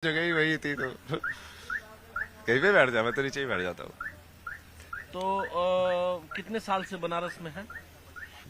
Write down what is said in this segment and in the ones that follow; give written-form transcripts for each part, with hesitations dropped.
जगह ही वही थी तो कहीं पे बैठ जा, मैं तो नीचे ही बैठ जाता हूँ। तो कितने साल से बनारस में है?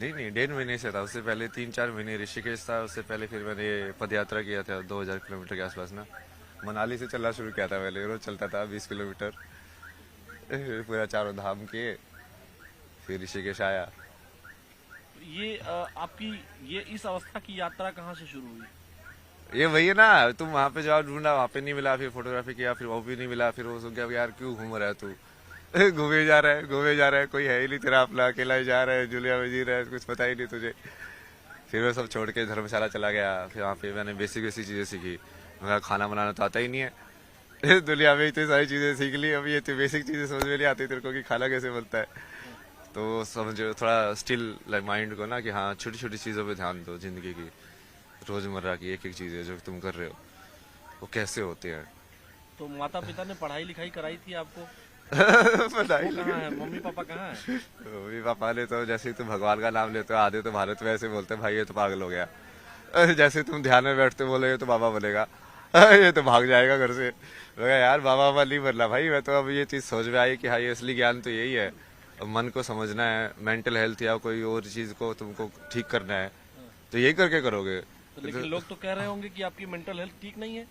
नहीं नहीं, 1.5 महीने से था। उससे पहले 3-4 महीने ऋषिकेश था। उससे पहले फिर मैंने पद यात्रा किया था 2000 किलोमीटर के आसपास ना। मनाली से चलना शुरू किया था पहले, रोज चलता था 20 किलोमीटर। पूरा चारों धाम किए, फिर ऋषिकेश आया। ये आपकी ये इस अवस्था की यात्रा कहाँ से शुरू हुई? ये वही है ना, तुम वहाँ पे जवाब ढूंढा, वहाँ पे नहीं मिला, फिर फोटोग्राफी किया, फिर वो भी नहीं मिला, फिर वो सोच गया यार क्यों घूम रहा है तू। घूमे जा रहा है, घूमे जा रहा है, कोई है ही नहीं तेरा अपना, अकेला ही जा रहा है, जुलिया में जी रहा है, कुछ पता ही नहीं तुझे। फिर मैं सब छोड़ के धर्मशाला चला गया। फिर वहाँ पे मैंने बेसिक बेसिक चीज़ें सीखी। मेरा खाना बनाना तो आता ही नहीं है। दुनिया में इतनी सारी चीज़ें सीख ली, अभी ये बेसिक चीज़ें समझ में नहीं आती तेरे को कि खाना कैसे बनता है। तो समझो थोड़ा स्टिल माइंड को ना कि हाँ, छोटी छोटी चीज़ों पे ध्यान दो जिंदगी की। रोजमर्रा की एक एक चीज़ें जो तुम कर रहे हो वो कैसे होती है। तो माता पिता ने पढ़ाई लिखाई कराई थी आपको? पता ही वो नहीं। कहाँ है, मम्मी पापा कहाँ है? मम्मी पापा ने तो जैसे ही तुम भगवान का नाम लेते हो, आधे तो भारत में ऐसे बोलते हैं भाई ये तो पागल हो गया। जैसे तुम ध्यान में बैठते बोले ये तो बाबा बोलेगा। ये तो भाग जाएगा घर से। मैं कहा, यार बाबा बाबा नहीं बनना भाई, मैं तो अब ये चीज सोच में आई कि हाँ, ये असली ज्ञान तो यही है। अब मन को समझना है, मेंटल हेल्थ या कोई और चीज को तुमको ठीक करना है, तो यही करके करोगे। तो लेकिन लोग तो कह रहे होंगे कि आपकी मेंटल हेल्थ ठीक नहीं है।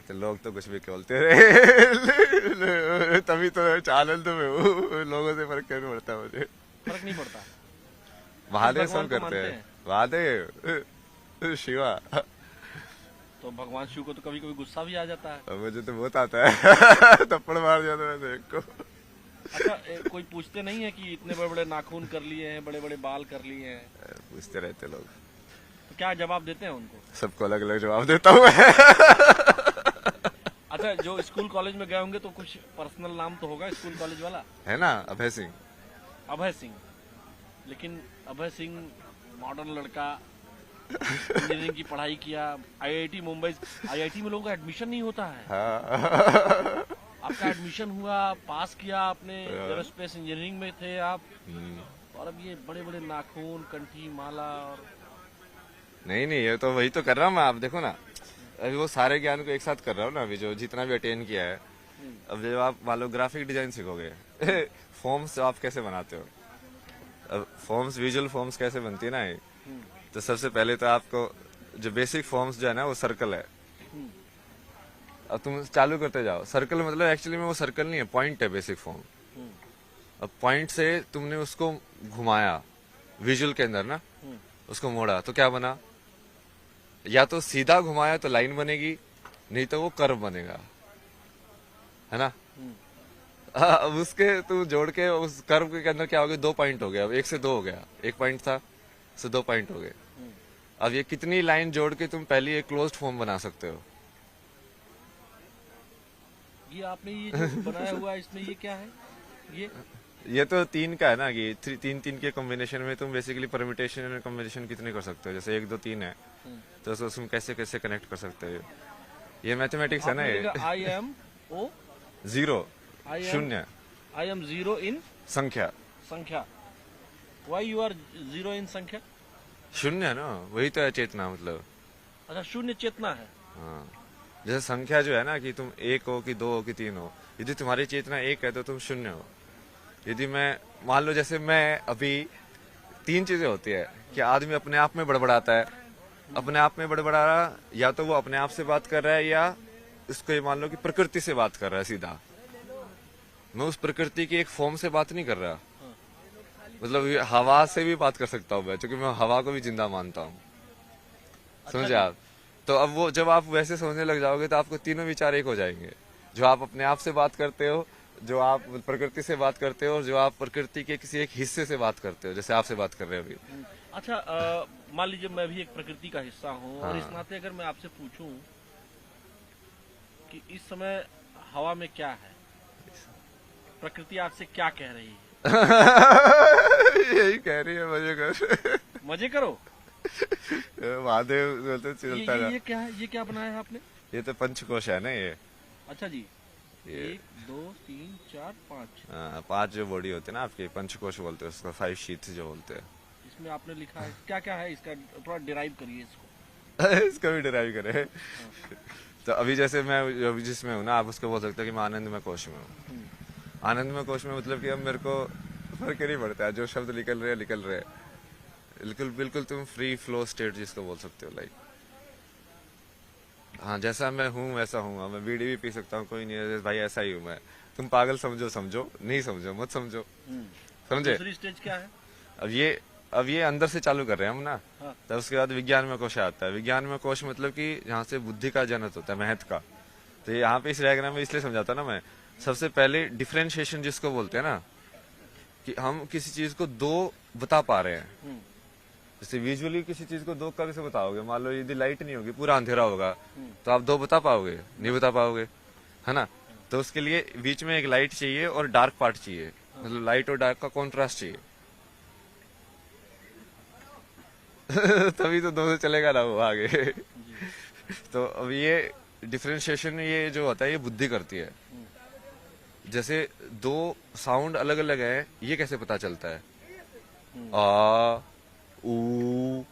तो लोग तो कुछ भी बोलते रहे। तभी तो आनंद में हूँ, लोगों से फर्क क्यों नहीं पड़ता मुझे। फर्क नहीं पड़ता। किस महादेव भगवान सब को करते मानते हैं। हैं? महादेव, शिवा। तो भगवान शिव को तो कभी कभी गुस्सा भी आ जाता है। अब मुझे तो बहुत आता है। थप्पड़ मार जाता है एक को। अच्छा, कोई पूछते नहीं है कि इतने बड़े बड़े नाखून कर लिए हैं, बड़े बड़े बाल कर लिए हैं? पूछते रहते लोग, तो क्या जवाब देते हैं उनको? सबको अलग अलग जवाब देता हूँ मैं। अच्छा, जो स्कूल कॉलेज में गए होंगे तो कुछ पर्सनल नाम तो होगा स्कूल कॉलेज वाला। है ना, अभय सिंह। अभय सिंह। लेकिन अभय सिंह मॉडर्न लड़का, इंजीनियरिंग की पढ़ाई किया, आईआईटी मुंबई। आईआईटी में लोगों का एडमिशन नहीं होता है। हाँ। आपका एडमिशन हुआ, पास किया आपने, एरोस्पेस इंजीनियरिंग में थे आप, और अब ये बड़े बड़े नाखून, कंठी, माला और नहीं नहीं, ये तो वही तो कर रहा हूँ मैं। आप देखो ना, अभी वो सारे ज्ञान को एक साथ कर रहा हूँ ना, अभी जो जितना भी अटेन किया है। अब जब आप मान लो ग्राफिक डिजाइन सीखोगे, फॉर्म्स आप कैसे बनाते हो, अब फॉर्म्स, विजुअल फॉर्म्स कैसे बनती है ना ये, तो सबसे पहले तो आपको जो बेसिक फॉर्म्स जो है ना वो सर्कल है। अब तुम चालू करते जाओ, सर्कल मतलब एक्चुअली में वो सर्कल नहीं है, पॉइंट है बेसिक फॉर्म। अब पॉइंट से तुमने उसको घुमाया विजुअल के अंदर ना, उसको मोड़ा तो क्या बना, या तो सीधा घुमाया तो लाइन बनेगी, नहीं तो वो कर्व बनेगा, है ना। अब उसके तू जोड़ के उस कर्व के अंदर क्या हो गया, 2 पॉइंट हो गया। अब 1 से 2 हो गया, 1 पॉइंट था से 2 पॉइंट हो गए। अब ये कितनी लाइन जोड़ के तुम पहले एक क्लोज्ड फॉर्म बना सकते हो। ये आपने ये जो बनाया हुआ है इसमें ये क्या है? ये ये तो 3 का है ना कि 3-3 के कॉम्बिनेशन में तुम बेसिकली परम्यूटेशन एंड कॉम्बिनेशन कितने कर सकते हो। जैसे 1 2 3 है तो उसको तुम कैसे कैसे कनेक्ट कर सकते हो। ये मैथमेटिक्स है ना। आपने ये लिखा I M O, 0 I am शून्य आई एम जीरो इन संख्या, संख्या। Why you are zero in संख्या? शून्य ना, वही तो है चेतना मतलब। अच्छा, शून्य चेतना है। हाँ, जैसे संख्या जो है ना कि तुम 1 हो कि 2 हो कि 3 हो, यदि तुम्हारी चेतना 1 है तो तुम शून्य हो। यदि मैं मान लो जैसे मैं अभी, 3 चीजें होती है कि आदमी अपने आप में बड़बड़ाता है। अपने आप में बड़बड़ा रहा, या तो वो अपने आप से बात कर रहा है, या इसको ये मान लो कि प्रकृति से बात कर रहा है सीधा। मैं उस प्रकृति की एक फॉर्म से बात नहीं कर रहा, मतलब ये हवा से भी बात कर सकता हूँ मैं, क्योंकि मैं हवा को भी जिंदा मानता हूँ। समझे आप। तो अब वो जब आप वैसे सोचने लग जाओगे तो आपको तीनों विचार एक हो जाएंगे। जो आप अपने आप से बात करते हो, जो आप प्रकृति से बात करते हो, और जो आप प्रकृति के किसी एक हिस्से से बात करते हो, जैसे आपसे बात कर रहे हो अभी। अच्छा, मान लीजिए मैं भी एक प्रकृति का हिस्सा हूँ, और इस नाते अगर मैं आपसे पूछूं कि इस समय हवा में क्या है, प्रकृति आपसे क्या कह रही है? यही कह रही है मजे कर। मजे करो। महादेव बोलते चलता ये, जा। ये क्या है, ये क्या बनाया है आपने? ये तो पंचकोश है ना ये। अच्छा जी। ये 1 2 3 4 5। 5 जो बॉडी होते हैं ना आपके, पंचकोश बोलते हैं उसको, 5 शीट्स जो बोलते हैं। इसमें आपने लिखा है क्या क्या है इसका, थोड़ा डिराइव करिए इसको। इसका भी डिराइव करे। तो अभी जैसे मैं अभी जिसमें हूँ ना, आप उसको बोल सकते हो कि मैं आनंदमय कोश में हूँ। आनंदमय कोश में मतलब कि अब मेरे को फर्क ही नहीं पड़ता है, जो शब्द निकल रहे हैं निकल रहे हैं। बिल्कुल बिल्कुल तुम फ्री फ्लो स्टेट जिसको बोल सकते हो, लाइक हाँ जैसा मैं हूँ वैसा हूँ। मैं बीड़ी भी पी सकता हूँ, कोई नहीं है भाई, ऐसा ही हूँ मैं। तुम पागल समझो समझो, नहीं समझो मत समझो, समझे। दूसरी स्टेज क्या है? अब ये अंदर से चालू कर रहे हैं हम ना। हाँ। तब उसके बाद विज्ञान में कोश आता है। विज्ञान में कोश मतलब कि जहाँ से बुद्धि का जनक होता है, महत्व का। तो ये यहाँ पे इस डायग्राम में इसलिए समझाता ना मैं, सबसे पहले डिफरेंशिएशन जिसको बोलते हैं ना, कि हम किसी चीज को दो बता पा रहे हैं। जैसे विजुअली किसी चीज को दो कैसे बताओगे, मान लो यदि लाइट नहीं होगी, पूरा अंधेरा होगा, तो आप दो बता पाओगे? नहीं बता पाओगे, है ना। तो उसके लिए बीच में एक लाइट चाहिए और डार्क पार्ट चाहिए, मतलब लाइट और डार्क का कॉन्ट्रास्ट चाहिए। तभी तो दो से चलेगा ना वो आगे। तो अब ये डिफरेंशिएशन ये जो होता है ये बुद्धि करती है। जैसे दो साउंड अलग अलग है, ये कैसे पता चलता है? आ ऊ,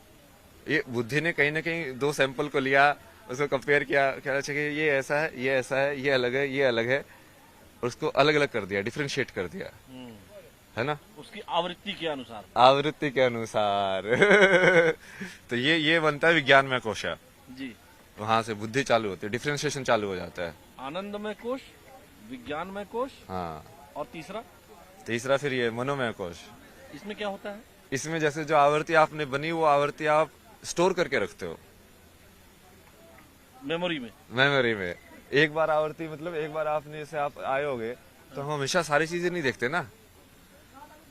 ये बुद्धि ने कहीं ना कहीं दो सैंपल को लिया, उसको कंपेयर किया, कहना चाहिए ये ऐसा है, ये ऐसा है, ये अलग है, ये अलग है, और उसको अलग अलग कर दिया, डिफरेंशिएट कर दिया, है ना, उसकी आवृत्ति के अनुसार। आवृत्ति के अनुसार। तो ये बनता है विज्ञान में कोशा। जी। वहां से बुद्धि चालू होती है, डिफरेंशिएशन चालू हो जाता है। आनंदमय कोश, विज्ञानमय कोश, हाँ। और तीसरा? तीसरा फिर ये मनोमय कोश। इसमें क्या होता है? इसमें जैसे जो आवृत्ति आपने बनी, वो आवृत्ति आप स्टोर करके रखते हो मेमोरी में। मेमोरी में। एक बार आवृत्ति मतलब एक बार आपने जैसे आप आए होगे, तो हम हमेशा सारी चीजें नहीं देखते ना।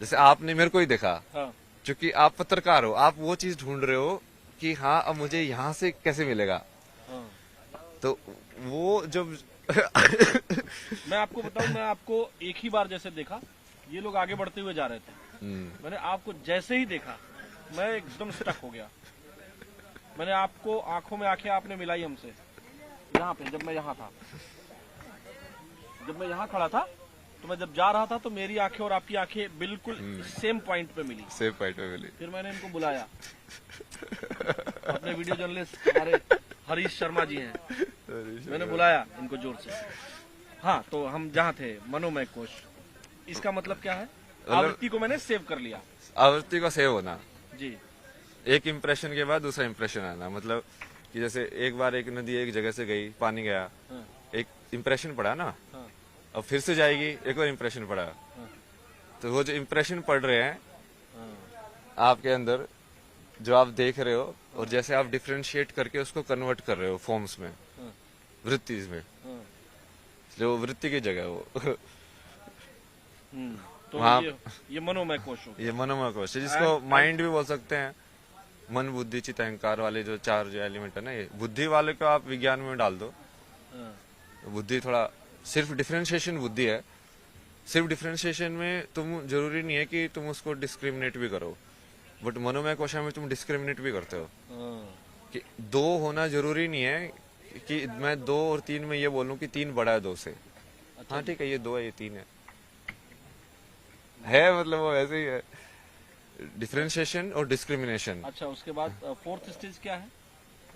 जैसे आपने मेरे को ही देखा, हाँ। क्योंकि आप पत्रकार हो, आप वो चीज ढूंढ रहे हो कि हाँ अब मुझे यहाँ से कैसे मिलेगा। हाँ। तो वो जब मैं आपको बताऊं, मैं आपको एक ही बार जैसे देखा, ये लोग आगे बढ़ते हुए जा रहे थे, मैंने आपको जैसे ही देखा मैं एकदम स्टक हो गया। मैंने आपको आंखों में आंखें आपने मिलाई हमसे, यहाँ पे जब मैं यहाँ था, जब मैं यहाँ खड़ा था, तो मैं जब जा रहा था तो मेरी आंखें और आपकी आंखें बिल्कुल सेम पॉइंट पे मिली। सेम पॉइंट पे मिली। फिर मैंने इनको बुलाया, अपने वीडियो जर्नलिस्ट हमारे हरीश शर्मा जी हैं, मैंने बुलाया इनको जोर से। हाँ, तो हम जहाँ थे मनोमय कोश, इसका मतलब क्या है? आवृत्ति को मैंने सेव कर लिया। आवृत्ति का सेव होना जी। एक इंप्रेशन के बाद दूसरा इंप्रेशन आना, मतलब कि जैसे एक बार एक नदी एक जगह से गई, पानी गया, हाँ। एक इंप्रेशन पड़ा ना, हाँ। अब फिर से जाएगी, एक और इंप्रेशन पड़ा। हाँ। तो वो जो इंप्रेशन पड़ रहे हैं हाँ। आपके अंदर, जो आप देख रहे हो, और जैसे आप डिफरेंशिएट करके उसको कन्वर्ट कर रहे हो फॉर्म्स में, हाँ। वृत्ति में, हाँ। जो वृत्ति की जगह है वो। तो वहाँ- ये मनोमय कोश हो गया। ये मनोमय कोश है, जिसको माइंड भी बोल सकते हैं। मन बुद्धि चित्त अहंकार वाले जो चार जो एलिमेंट है ना, ये बुद्धि वाले को आप विज्ञान में डाल दो। हाँ। बुद्धि थोड़ा सिर्फ डिफरेंशिएशन बुद्धि है। सिर्फ डिफरेंशिएशन में तुम जरूरी नहीं है कि तुम उसको डिस्क्रिमिनेट भी करो, बट मनोमय कोशा में तुम डिस्क्रिमिनेट भी करते हो। हाँ। कि दो होना जरूरी नहीं है कि मैं दो और तीन में ये बोलूं कि तीन बड़ा है दो से। हाँ ठीक है, ये दो है ये तीन है, मतलब वो ऐसे ही है, डिफरेंशिएशन और डिस्क्रिमिनेशन। अच्छा, उसके बाद फोर्थ स्टेज क्या है?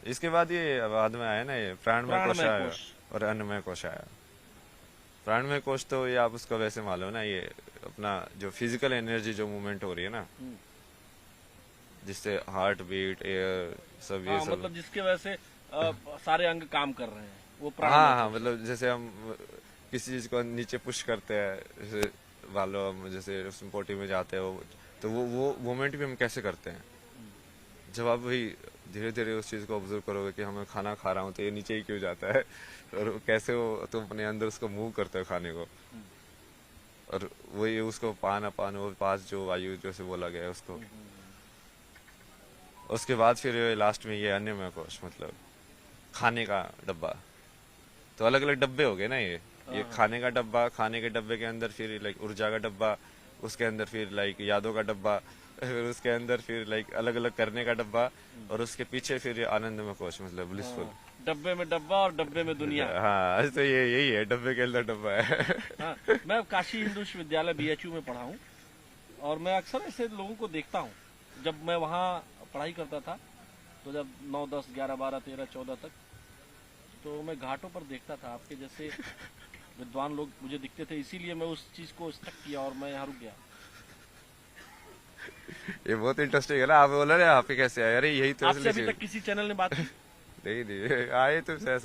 इसके बाद ये बाद में आया ना, ये प्राणमय कोश प्राणमय आया कोश। और अन्नमय कोश आया। प्राणमय कोश तो ये आप उसको वैसे मान लो ना, ये अपना जो फिजिकल एनर्जी जो मूवमेंट हो रही है ना, जिससे हार्ट बीट, एयर, सब ये हाँ, सब, मतलब जिसके वजह से सारे अंग काम कर रहे हैं, वो हाँ हाँ, मतलब जैसे हम किसी चीज को नीचे पुश करते हैं, जैसे मान लो हम जैसे उसमें पोटी में जाते हो, तो वो मूवमेंट भी हम कैसे करते हैं। जब आप वही धीरे धीरे उस चीज को ऑब्जर्व करोगे कि हमें खाना खा रहा हूँ तो ये नीचे ही क्यों जाता है, और कैसे वो तुम अपने अंदर उसको मूव करते हो खाने को, और वही उसको पान अपान वो पास जो वायु जैसे बोला गया है उसको। उसके बाद फिर लास्ट में ये अन्नमय कोश, मतलब खाने का डब्बा। तो अलग अलग डब्बे हो गए ना, ये खाने का डब्बा, खाने के डब्बे के अंदर फिर लाइक ऊर्जा का डब्बा, उसके अंदर फिर लाइक यादों का डब्बा, फिर उसके अंदर फिर लाइक अलग अलग करने का डब्बा, और उसके पीछे फिर आनंदमय कोश, मतलब ब्लिसफुल। डब्बे में डब्बा और डब्बे में दुनिया। हाँ, तो ये यही है, डब्बे के अंदर डब्बा है। हाँ, मैं काशी हिंदू विश्वविद्यालय BHU में पढ़ा हूँ, और मैं अक्सर ऐसे लोगों को देखता हूँ। जब मैं वहाँ पढ़ाई करता था, तो जब 9, 10, 11, 12, 13, 14 तक, तो मैं घाटों पर देखता था आपके जैसे विद्वान लोग मुझे दिखते थे, इसीलिए मैं उस चीज को स्टक किया और मैं यहाँ रुक गया। ये बहुत इंटरेस्टिंग है ना, आप बोला ना आप ही कैसे आए, अरे यही तो आपसे असली अभी चीज। तक किसी चैनल ने बात की? नहीं नहीं आए तो